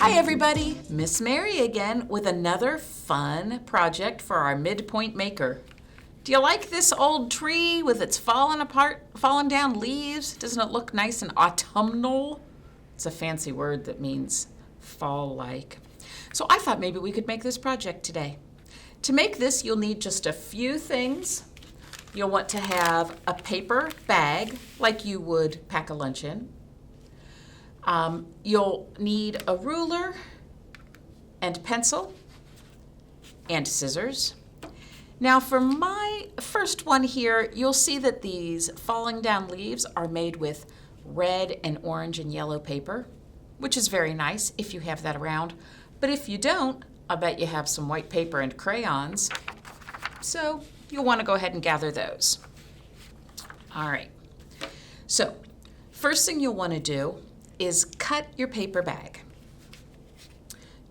Hi everybody, Miss Mary again with another fun project for our MidPointe Maker. Do you like this old tree with its fallen down leaves? Doesn't it look nice and autumnal? It's a fancy word that means fall-like. So I thought maybe we could make this project today. To make this, you'll need just a few things. You'll want to have a paper bag like you would pack a lunch in. You'll need a ruler and pencil and scissors. Now for my first one here, you'll see that these falling down leaves are made with red and orange and yellow paper, which is very nice if you have that around. But if you don't, I bet you have some white paper and crayons. So you'll want to go ahead and gather those. All right. So first thing you'll want to do is cut your paper bag.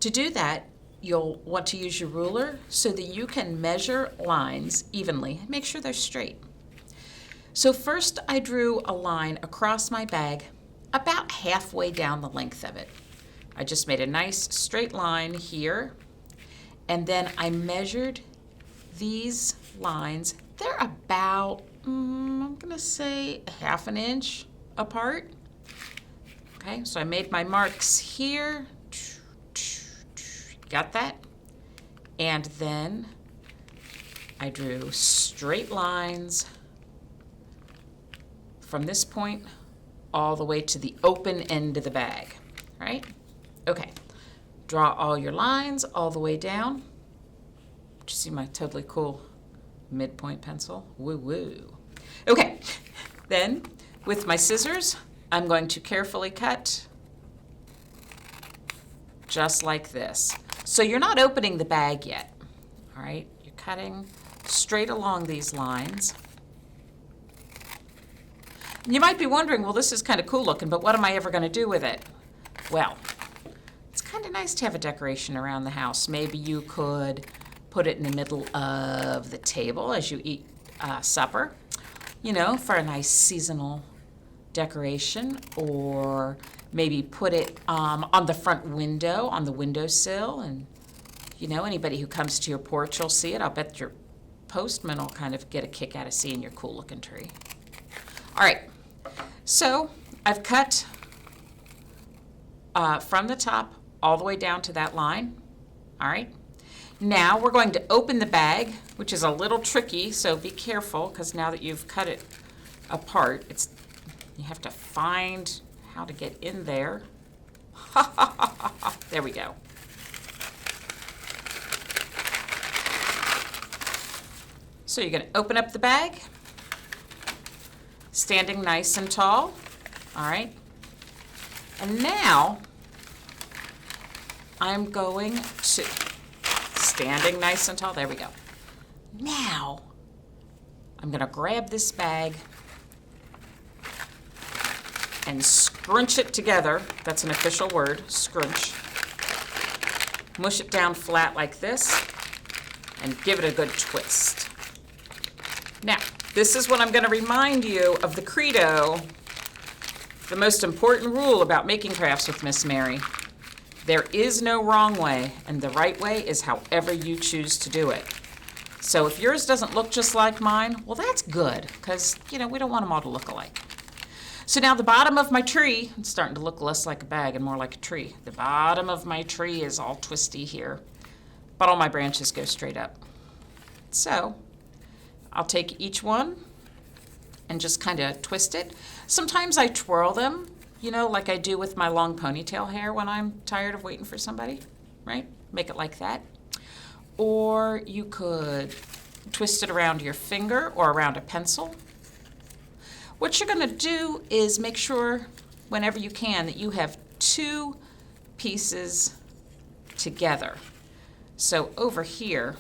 To do that, you'll want to use your ruler so that you can measure lines evenly and make sure they're straight. So first I drew a line across my bag about halfway down the length of it. I just made a nice straight line here, and then I measured these lines. They're about, I'm gonna say half an inch apart. Okay, so I made my marks here, got that? And then I drew straight lines from this point all the way to the open end of the bag, right? Okay, draw all your lines all the way down. Did you see my totally cool MidPointe pencil? Woo woo. Okay, then with my scissors, I'm going to carefully cut just like this. So you're not opening the bag yet, all right? You're cutting straight along these lines. You might be wondering, well, this is kind of cool looking, but what am I ever going to do with it? Well, it's kind of nice to have a decoration around the house. Maybe you could put it in the middle of the table as you eat supper, you know, for a nice seasonal decoration, or maybe put it on the front window, on the windowsill, and you know, anybody who comes to your porch will see it. I'll bet your postman will kind of get a kick out of seeing your cool looking tree. All right, so I've cut from the top all the way down to that line. All right, now we're going to open the bag, which is a little tricky, so be careful, because now that you've cut it apart, you have to find how to get in there. There we go. So you're going to open up the bag, standing nice and tall. All right. And now I'm going to, standing nice and tall, there we go. Now I'm going to grab this bag and scrunch it together. That's an official word, scrunch. Mush it down flat like this and give it a good twist. Now, this is what I'm going to remind you of the credo, the most important rule about making crafts with Miss Mary. There is no wrong way, and the right way is however you choose to do it. So if yours doesn't look just like mine, well, that's good, because, you know, we don't want them all to look alike. So now the bottom of my tree, it's starting to look less like a bag and more like a tree. The bottom of my tree is all twisty here, but all my branches go straight up. So I'll take each one and just kind of twist it. Sometimes I twirl them, you know, like I do with my long ponytail hair when I'm tired of waiting for somebody, right? Make it like that. Or you could twist it around your finger or around a pencil. What you're going to do is make sure, whenever you can, that you have two pieces together. So over here,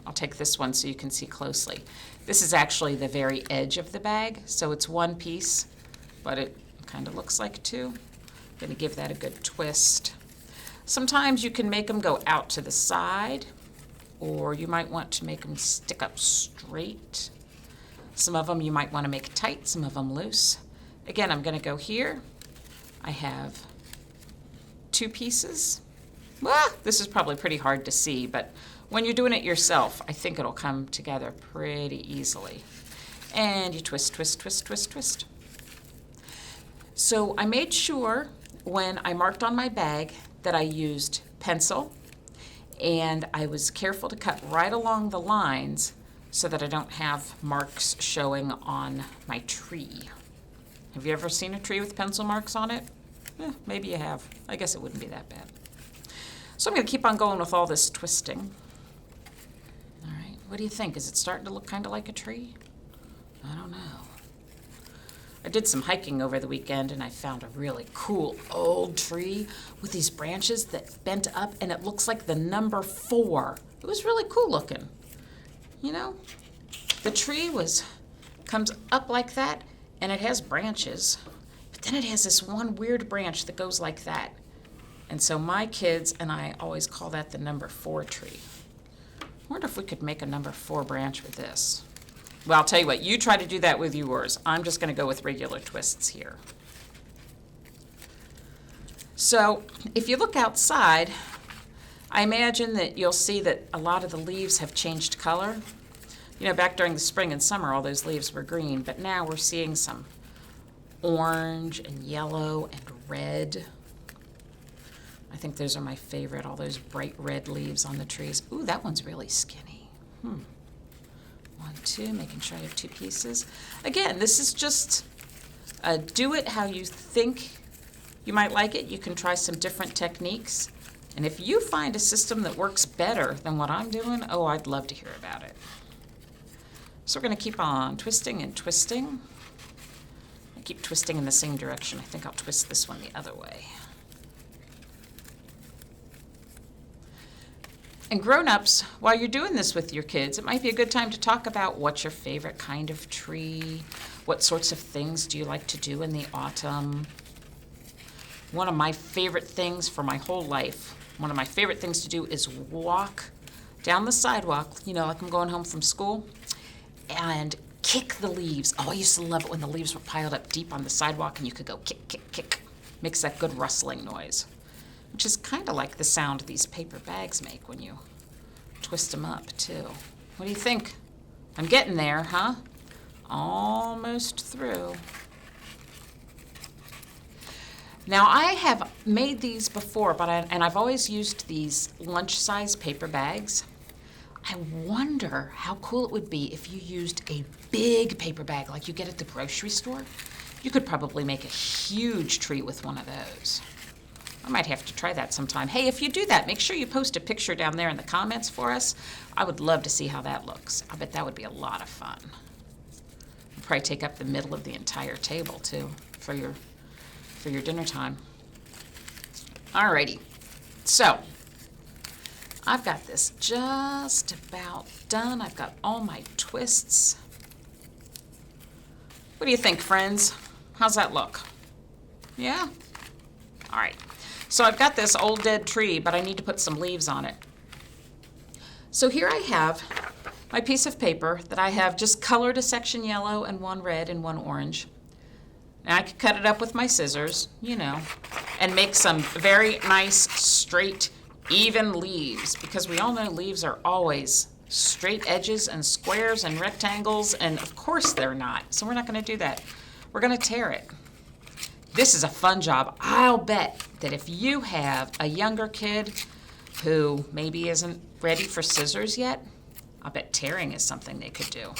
I'll take this one so you can see closely. This is actually the very edge of the bag, so it's one piece, but it kind of looks like two. I'm going to give that a good twist. Sometimes you can make them go out to the side, or you might want to make them stick up straight. Some of them you might want to make tight, some of them loose. Again, I'm going to go here. I have 2 pieces. Well, this is probably pretty hard to see, but when you're doing it yourself, I think it'll come together pretty easily. And you twist, twist, twist, twist, twist. So I made sure when I marked on my bag that I used pencil, and I was careful to cut right along the lines so that I don't have marks showing on my tree. Have you ever seen a tree with pencil marks on it? Maybe you have. I guess it wouldn't be that bad. So I'm going to keep on going with all this twisting. All right, what do you think? Is it starting to look kind of like a tree? I don't know. I did some hiking over the weekend and I found a really cool old tree with these branches that bent up and it looks like the number 4. It was really cool looking. You know, the tree comes up like that and it has branches, but then it has this one weird branch that goes like that. And so my kids and I always call that the number 4 tree. I wonder if we could make a number 4 branch with this. Well, I'll tell you what, you try to do that with yours. I'm just going to go with regular twists here. So if you look outside, I imagine that you'll see that a lot of the leaves have changed color. You know, back during the spring and summer, all those leaves were green, but now we're seeing some orange and yellow and red. I think those are my favorite, all those bright red leaves on the trees. Ooh, that one's really skinny. 1, 2, making sure I have 2 pieces. Again, this is just do it how you think you might like it. You can try some different techniques. And if you find a system that works better than what I'm doing, oh, I'd love to hear about it. So we're going to keep on twisting and twisting. I keep twisting in the same direction. I think I'll twist this one the other way. And grown-ups, while you're doing this with your kids, it might be a good time to talk about what's your favorite kind of tree, what sorts of things do you like to do in the autumn. One of my favorite things for my whole life, one of my favorite things to do is walk down the sidewalk, you know, like I'm going home from school, and kick the leaves. Oh, I used to love it when the leaves were piled up deep on the sidewalk and you could go kick, kick, kick. Makes that good rustling noise, which is kind of like the sound these paper bags make when you twist them up, too. What do you think? I'm getting there, huh? Almost through. Now, I have made these before, and I've always used these lunch-size paper bags. I wonder how cool it would be if you used a big paper bag like you get at the grocery store. You could probably make a huge tree with one of those. I might have to try that sometime. Hey, if you do that, make sure you post a picture down there in the comments for us. I would love to see how that looks. I bet that would be a lot of fun. It'll probably take up the middle of the entire table, too, for your dinner time. Alrighty, so I've got this just about done. I've got all my twists. What do you think, friends? How's that look? Yeah? All right. So I've got this old dead tree, but I need to put some leaves on it. So here I have my piece of paper that I have just colored a section yellow and one red and one orange. Now I could cut it up with my scissors, you know, and make some very nice, straight, even leaves, because we all know leaves are always straight edges and squares and rectangles, and of course they're not. So we're not going to do that. We're going to tear it. This is a fun job. I'll bet that if you have a younger kid who maybe isn't ready for scissors yet, I'll bet tearing is something they could do.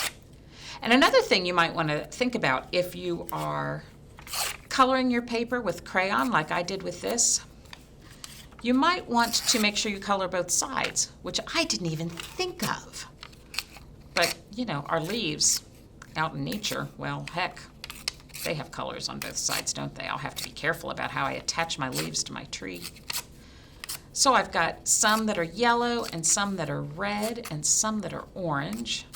And another thing you might want to think about if you are coloring your paper with crayon like I did with this, you might want to make sure you color both sides, which I didn't even think of. But, you know, our leaves out in nature, well, heck, they have colors on both sides, don't they? I'll have to be careful about how I attach my leaves to my tree. So I've got some that are yellow and some that are red and some that are orange.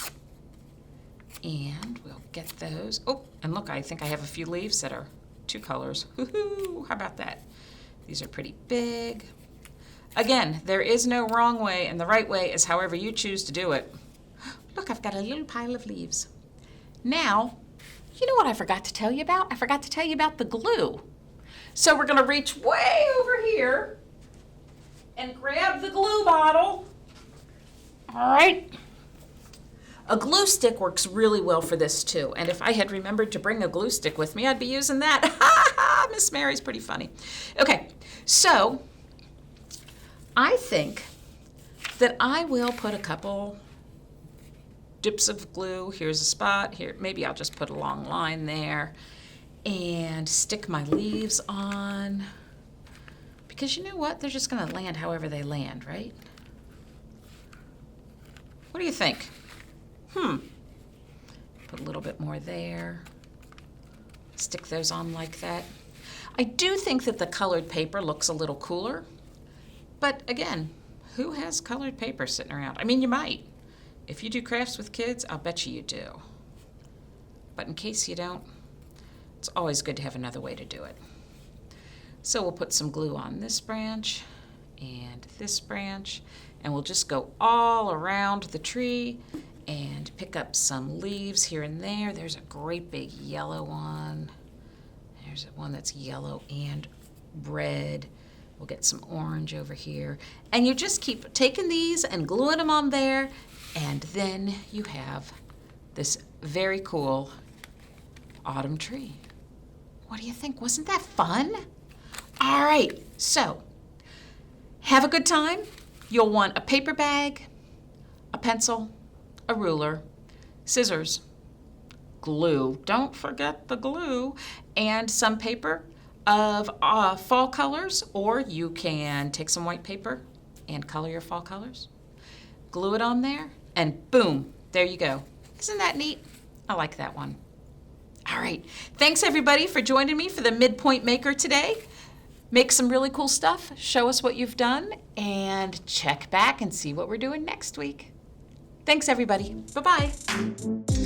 And we'll get those. Oh, and look, I think I have a few leaves that are 2 colors. Woohoo! How about that? These are pretty big. Again, there is no wrong way, and the right way is however you choose to do it. Look, I've got a little pile of leaves. Now, you know what I forgot to tell you about? I forgot to tell you about the glue. So we're gonna reach way over here and grab the glue bottle. All right. A glue stick works really well for this too. And if I had remembered to bring a glue stick with me, I'd be using that. Ha ha, Miss Mary's pretty funny. Okay, so I think that I will put a couple dips of glue. Here's a spot here. Maybe I'll just put a long line there and stick my leaves on, because you know what? They're just gonna land however they land, right? What do you think? Put a little bit more there. Stick those on like that. I do think that the colored paper looks a little cooler, but again, who has colored paper sitting around? I mean, you might. If you do crafts with kids, I'll bet you do. But in case you don't, it's always good to have another way to do it. So we'll put some glue on this branch and this branch, and we'll just go all around the tree and pick up some leaves here and there. There's a great big yellow one. There's one that's yellow and red. We'll get some orange over here. And you just keep taking these and gluing them on there, and then you have this very cool autumn tree. What do you think? Wasn't that fun? All right, so have a good time. You'll want a paper bag, a pencil, a ruler, scissors, glue, don't forget the glue, and some paper of fall colors, or you can take some white paper and color your fall colors. Glue it on there, and boom, there you go. Isn't that neat? I like that one. All right, thanks everybody for joining me for the MidPointe Maker today. Make some really cool stuff, show us what you've done, and check back and see what we're doing next week. Thanks everybody, bye-bye.